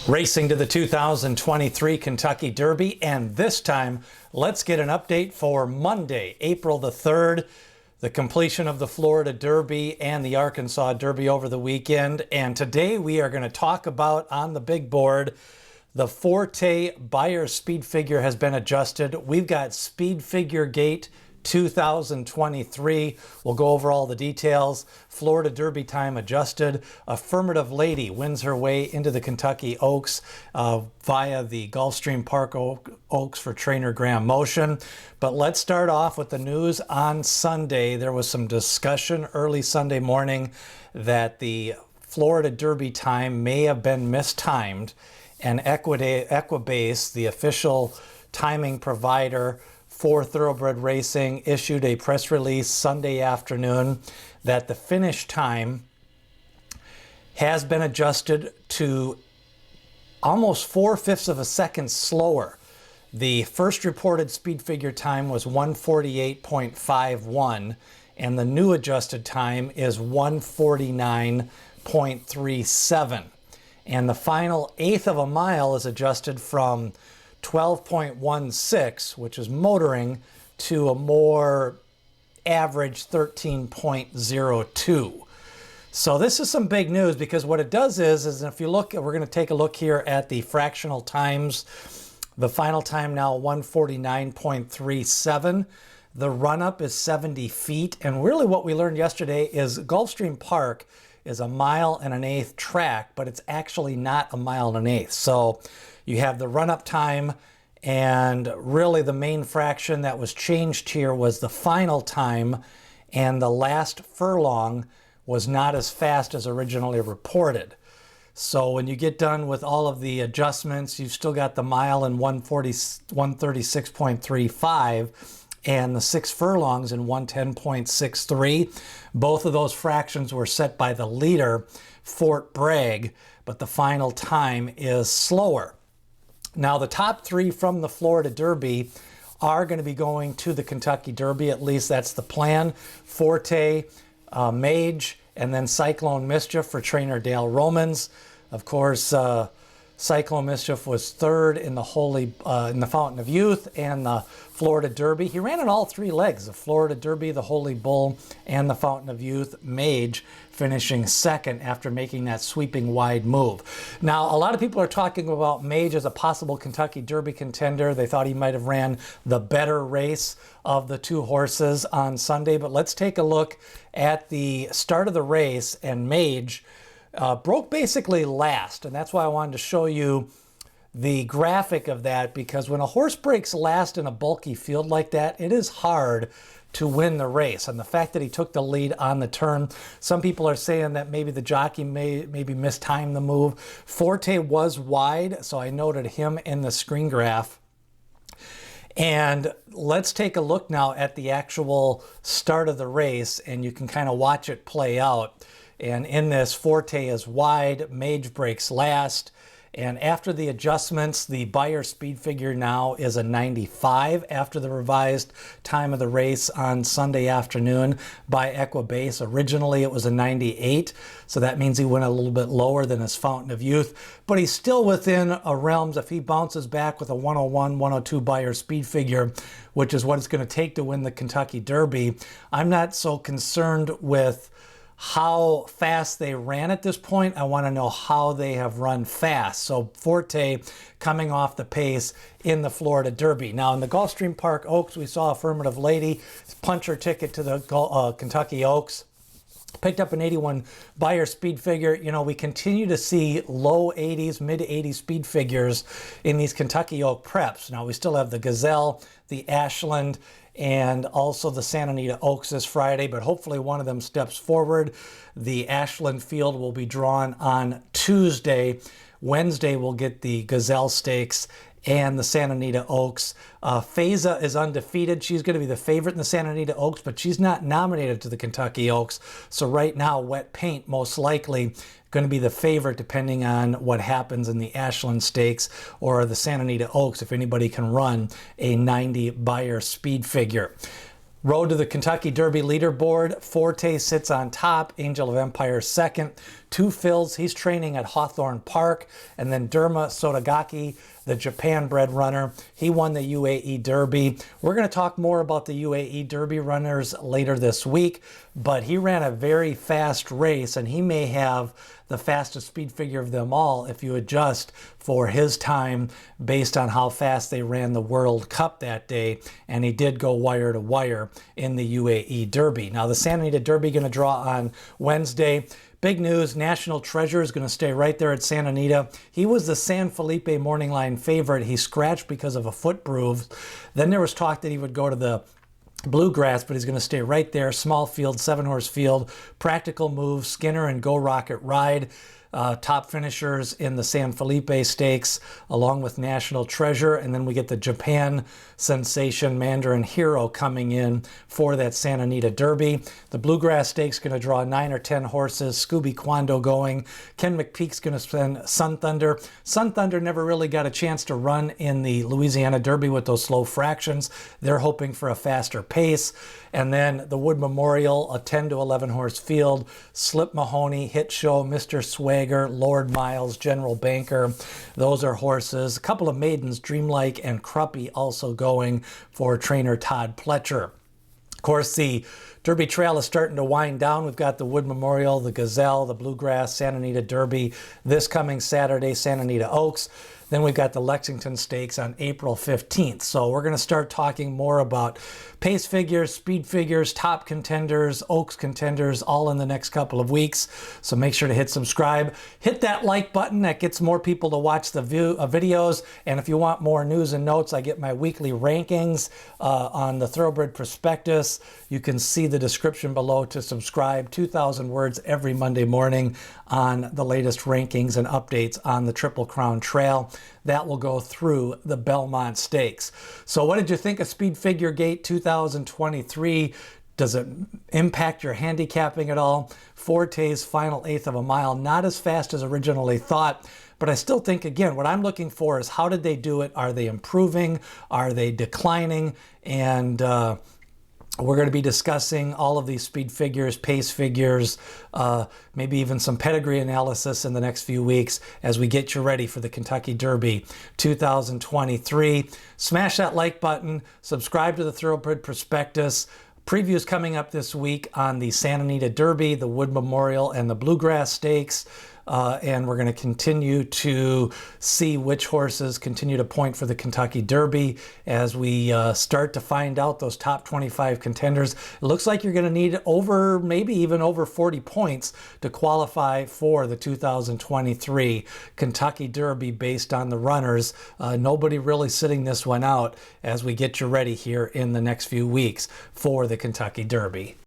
Racing to the 2023 Kentucky Derby, and this time let's get an update for Monday, April the 3rd, the completion of the Florida Derby and the Arkansas Derby over the weekend. And today we are going to talk about on the big board, the Forte Beyer speed figure has been adjusted. We've got Speed Figure Gate 2023. We'll go over all the details. Florida Derby time adjusted. Affirmative Lady wins her way into the Kentucky Oaks via the Gulfstream Park Oaks for trainer Graham Motion. But let's start off with the news on Sunday. There was some discussion early Sunday morning that the Florida Derby time may have been mistimed, and Equibase, the official timing provider for thoroughbred racing, issued a press release Sunday afternoon that the finish time has been adjusted to almost 4/5 of a second slower. The first reported speed figure time was 1:48.51, and the new adjusted time is 1:49.37. And the final eighth of a mile is adjusted from 12.16, which is motoring, to a more average 13.02. So this is some big news, because what it does is if you look, we're going to take a look here at the fractional times. The final time now 1:49.37. The run-up is 70 feet. And really what we learned yesterday is Gulfstream Park is a 1.125 track, but it's actually not a 1.125. So you have the run-up time, and really the main fraction that was changed here was the final time, and the last furlong was not as fast as originally reported. So when you get done with all of the adjustments, you've still got the mile in 136.35 and the 6 furlongs in 110.63. Both of those fractions were set by the leader, Fort Bragg, but the final time is slower. Now, the top 3 from the Florida Derby are going to be going to the Kentucky Derby. At least that's the plan. Forte, Mage, and then Cyclone Mischief for trainer Dale Romans. Of course, Cyclone Mischief was 3rd in the Fountain of Youth and the Florida Derby. He ran in all 3 legs, the Florida Derby, the Holy Bull, and the Fountain of Youth. Mage finishing 2nd after making that sweeping wide move. Now, a lot of people are talking about Mage as a possible Kentucky Derby contender. They thought he might have ran the better race of the 2 horses on Sunday. But let's take a look at the start of the race, and Mage broke basically last, and that's why I wanted to show you the graphic of that, because when a horse breaks last in a bulky field like that, it is hard to win the race. And the fact that he took the lead on the turn, some people are saying that maybe the jockey maybe mistimed the move. Forte was wide, so I noted him in the screen graph. And let's take a look now at the actual start of the race, and you can kind of watch it play out. And in this, Forte is wide, Mage breaks last. And after the adjustments, the Beyer speed figure now is a 95 after the revised time of the race on Sunday afternoon by Equibase. Originally, it was a 98, so that means he went a little bit lower than his Fountain of Youth. But he's still within a realms if he bounces back with a 101, 102 Beyer speed figure, which is what it's going to take to win the Kentucky Derby. I'm not so concerned with how fast they ran at this point. I want to know how they have run fast. So Forte coming off the pace in the Florida Derby. Now in the Gulfstream Park Oaks, we saw Affirmative Lady punch her ticket to the Kentucky Oaks. Picked up an 81 Beyer speed figure. You know, we continue to see low 80s, mid 80s speed figures in these Kentucky Oak preps. Now we still have the Gazelle, the Ashland, and also the Santa Anita Oaks this Friday, but hopefully one of them steps forward. The Ashland field will be drawn on Tuesday. Wednesday we'll get the Gazelle Stakes and the Santa Anita Oaks. Faiza is undefeated. She's going to be the favorite in the Santa Anita Oaks, but she's not nominated to the Kentucky Oaks. So right now, Wet Paint most likely going to be the favorite depending on what happens in the Ashland Stakes or the Santa Anita Oaks, if anybody can run a 90 Beyer speed figure. Road to the Kentucky Derby leaderboard. Forte sits on top, Angel of Empire second. 2 fills, he's training at Hawthorne Park. And then Derma Sotogake, the Japan-bred runner, he won the UAE Derby. We're going to talk more about the UAE Derby runners later this week, but he ran a very fast race, and he may have the fastest speed figure of them all if you adjust for his time based on how fast they ran the World Cup that day, and he did go wire to wire in the UAE Derby. Now the Santa Anita Derby going to draw on Wednesday. Big news, National Treasure is going to stay right there at Santa Anita. He was the San Felipe morning line favorite. He scratched because of a foot bruise. Then there was talk that he would go to the Bluegrass, but he's going to stay right there. Small field, 7-horse field, Practical Move, Skinner, and Go Rocket Ride. Top finishers in the San Felipe Stakes, along with National Treasure. And then we get the Japan sensation Mandarin Hero coming in for that Santa Anita Derby. The Bluegrass Stakes going to draw 9 or 10 horses. Scooby Quando going. Ken McPeek's going to spend Sun Thunder. Sun Thunder never really got a chance to run in the Louisiana Derby with those slow fractions. They're hoping for a faster pace. And then the Wood Memorial, a 10 to 11 horse field. Slip Mahoney, Hit Show, Mr. Swagger, Lord Miles, General Banker. Those are horses. A couple of maidens, Dreamlike and Cruppy, also going for trainer Todd Pletcher. Of course, the Derby Trail is starting to wind down. We've got the Wood Memorial, the Gazelle, the Bluegrass, Santa Anita Derby this coming Saturday, Santa Anita Oaks. Then we've got the Lexington Stakes on April 15th. So we're going to start talking more about pace figures, speed figures, top contenders, Oaks contenders, all in the next couple of weeks. So make sure to hit subscribe. Hit that like button. That gets more people to watch the videos. And if you want more news and notes, I get my weekly rankings on the Thoroughbred Prospectus. You can see the description below to subscribe. 2,000 words every Monday morning on the latest rankings and updates on the Triple Crown Trail. That will go through the Belmont Stakes. So what did you think of Speed Figure Gate 2023? Does it impact your handicapping at all? Forte's final 1/8 of a mile, not as fast as originally thought, but I still think, again, what I'm looking for is how did they do it? Are they improving? Are they declining? And we're going to be discussing all of these speed figures, pace figures, maybe even some pedigree analysis in the next few weeks as we get you ready for the Kentucky Derby 2023. Smash that like button, subscribe to the Thoroughbred Prospectus. Previews coming up this week on the Santa Anita Derby, the Wood Memorial, and the Bluegrass Stakes. And we're going to continue to see which horses continue to point for the Kentucky Derby as we start to find out those top 25 contenders. It looks like you're going to need over, maybe even over 40 points to qualify for the 2023 Kentucky Derby based on the runners. Nobody really sitting this one out as we get you ready here in the next few weeks for the Kentucky Derby.